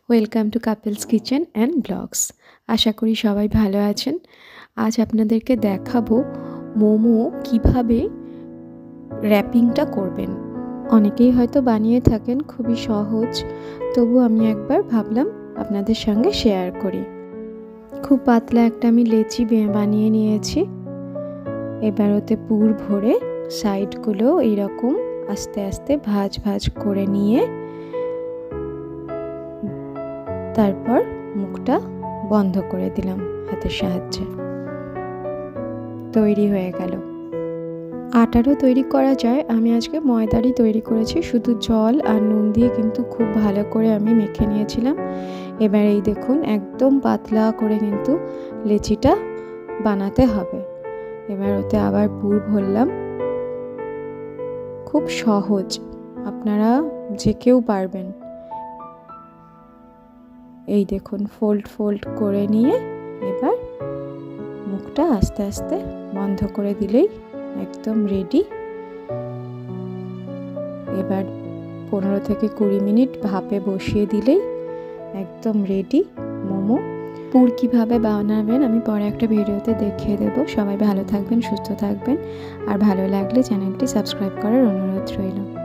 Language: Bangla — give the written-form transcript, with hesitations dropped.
Welcome to couples kitchen and blogs. আশা করি সবাই ভালো আছেন। আজ আপনাদেরকে দেখাবো মোমো কিভাবে র্যাপিংটা করবেন। অনেকেই হয়তো বানিয়ে থাকেন, খুবই সহজ, তবু আমি একবার ভাবলাম আপনাদের সঙ্গে শেয়ার করি। খুব পাতলা একটা আমি লেচি বানিয়ে নিয়েছি। এবার ওতে পুর ভরে সাইডগুলো এইরকম আস্তে আস্তে ভাঁজ ভাঁজ করে নিয়ে তারপর মুখটা বন্ধ করে দিলাম হাতের সাহায্যে। তৈরি হয়ে গেল। আটারও তৈরি করা যায়, আমি আজকে ময়দারই তৈরি করেছি। শুধু জল আর নুন দিয়ে কিন্তু খুব ভালো করে আমি মেখে নিয়েছিলাম। এবার এই দেখুন একদম পাতলা করে কিন্তু লেচিটা বানাতে হবে। এবার ওতে আবার পুর ভরলাম। খুব সহজ, আপনারা যে কেউ পারবেন। এই দেখুন ফোল্ড ফোল্ড করে নিয়ে এবার মুখটা আস্তে আস্তে বন্ধ করে দিলেই একদম রেডি। এবার 15 থেকে 20 মিনিট ভাপে বসিয়ে দিলেই একদম রেডি মোমো। পুর কীভাবে বানাবেন আমি পরে একটা ভিডিওতে দেখিয়ে দেবো। সবাই ভালো থাকবেন, সুস্থ থাকবেন, আর ভালো লাগলে চ্যানেলটি সাবস্ক্রাইব করার অনুরোধ রইল।